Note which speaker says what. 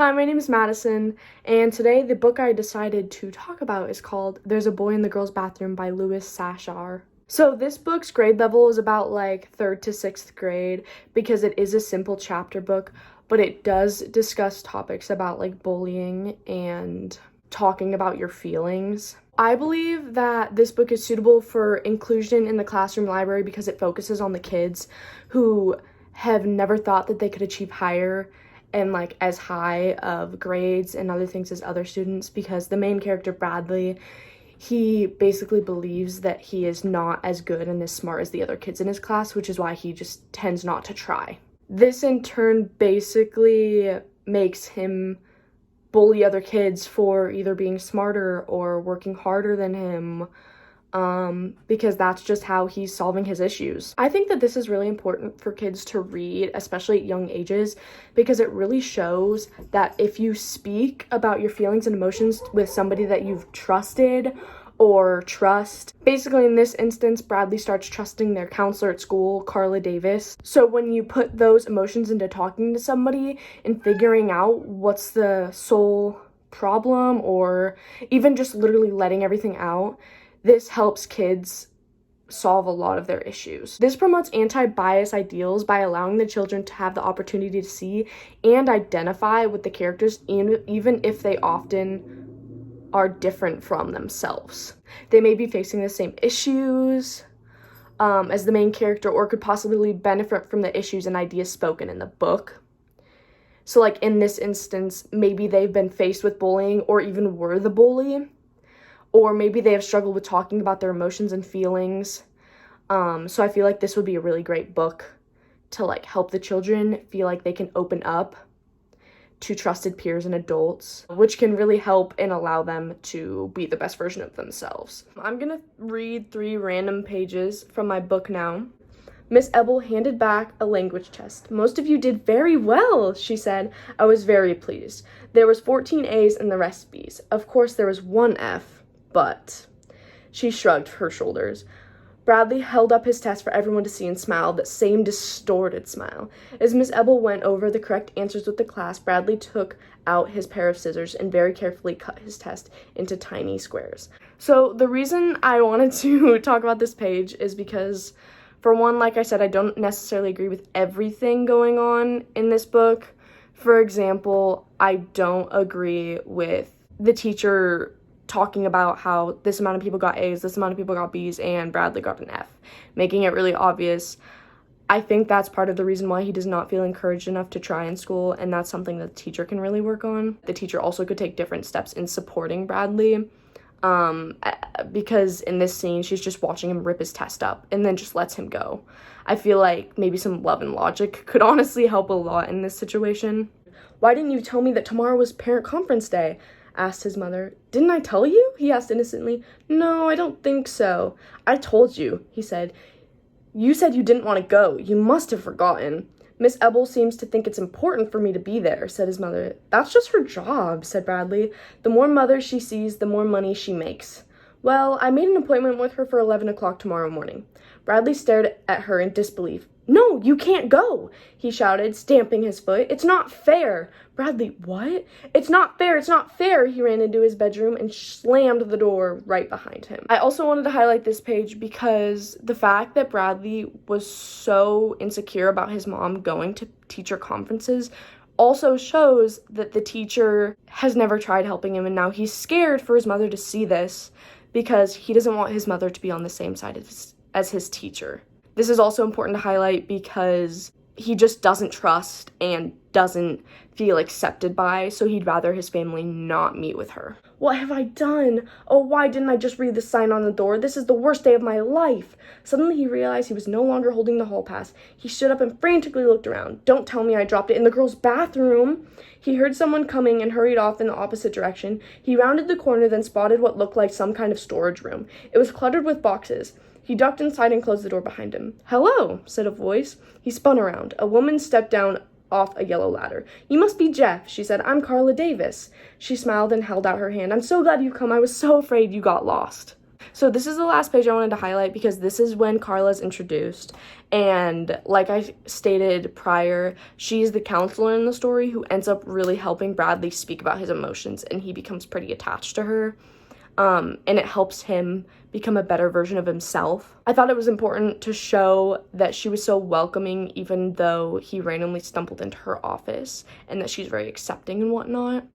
Speaker 1: Hi, my name is Madison, and today the book I decided to talk about is called There's a Boy in the Girls' Bathroom by Louis Sachar. So this book's grade level is about like 3rd to 6th grade because it is a simple chapter book, but it does discuss topics about like bullying and talking about your feelings. I believe that this book is suitable for inclusion in the classroom library because it focuses on the kids who have never thought that they could achieve higher and like as high of grades and other things as other students, because the main character Bradley, he basically believes that he is not as good and as smart as the other kids in his class, which is why he just tends not to try. This in turn basically makes him bully other kids for either being smarter or working harder than him, because that's just how he's solving his issues. I think that this is really important for kids to read, especially at young ages, because it really shows that if you speak about your feelings and emotions with somebody that you've trusted or trust, basically in this instance, Bradley starts trusting their counselor at school, Carla Davis. So when you put those emotions into talking to somebody and figuring out what's the sole problem, or even just literally letting everything out, this helps kids solve a lot of their issues. This promotes anti-bias ideals by allowing the children to have the opportunity to see and identify with the characters, even if they often are different from themselves. They may be facing the same issues as the main character, or could possibly benefit from the issues and ideas spoken in the book. So like in this instance, maybe they've been faced with bullying or even were the bully, or maybe they have struggled with talking about their emotions and feelings. So I feel like this would be a really great book to like help the children feel like they can open up to trusted peers and adults, which can really help and allow them to be the best version of themselves. I'm gonna read 3 random pages from my book now. Miss Ebel handed back a language test. "Most of you did very well," she said. "I was very pleased. There was 14 A's and the rest B's. Of course there was 1 F. But," she shrugged her shoulders. Bradley held up his test for everyone to see and smiled, that same distorted smile. As Miss Ebel went over the correct answers with the class, Bradley took out his pair of scissors and very carefully cut his test into tiny squares. So the reason I wanted to talk about this page is because, for one, like I said, I don't necessarily agree with everything going on in this book. For example, I don't agree with the teacher talking about how this amount of people got A's, this amount of people got B's, and Bradley got an F, making it really obvious. I think that's part of the reason why he does not feel encouraged enough to try in school, and that's something that the teacher can really work on. The teacher also could take different steps in supporting Bradley, because in this scene, she's just watching him rip his test up and then just lets him go. I feel like maybe some love and logic could honestly help a lot in this situation. "Why didn't you tell me that tomorrow was parent conference day?" asked his mother. "Didn't I tell you?" he asked innocently. "No, I don't think so." "I told you," he said. "You said you didn't want to go. You must have forgotten." "Miss Ebel seems to think it's important for me to be there," said his mother. "That's just her job," said Bradley. "The more mothers she sees, the more money she makes." "Well, I made an appointment with her for 11 o'clock tomorrow morning." Bradley stared at her in disbelief. "No, you can't go," he shouted, stamping his foot. "It's not fair." "Bradley, what?" "It's not fair, it's not fair." He ran into his bedroom and slammed the door right behind him. I also wanted to highlight this page because the fact that Bradley was so insecure about his mom going to teacher conferences also shows that the teacher has never tried helping him, and now he's scared for his mother to see this because he doesn't want his mother to be on the same side as his teacher. This is also important to highlight because he just doesn't trust and doesn't feel accepted by, so he'd rather his family not meet with her. "What have I done? Oh, why didn't I just read the sign on the door? This is the worst day of my life." Suddenly he realized he was no longer holding the hall pass. He stood up and frantically looked around. "Don't tell me I dropped it in the girls' bathroom." He heard someone coming and hurried off in the opposite direction. He rounded the corner, then spotted what looked like some kind of storage room. It was cluttered with boxes. He ducked inside and closed the door behind him. "Hello," said a voice. He spun around. A woman stepped down off a yellow ladder. "You must be Jeff," she said. "I'm Carla Davis." She smiled and held out her hand. "I'm so glad you've come. I was so afraid you got lost." So this is the last page I wanted to highlight because this is when Carla's introduced, and like I stated prior, she's the counselor in the story who ends up really helping Bradley speak about his emotions, and he becomes pretty attached to her. And it helps him become a better version of himself. I thought it was important to show that she was so welcoming even though he randomly stumbled into her office, and that she's very accepting and whatnot.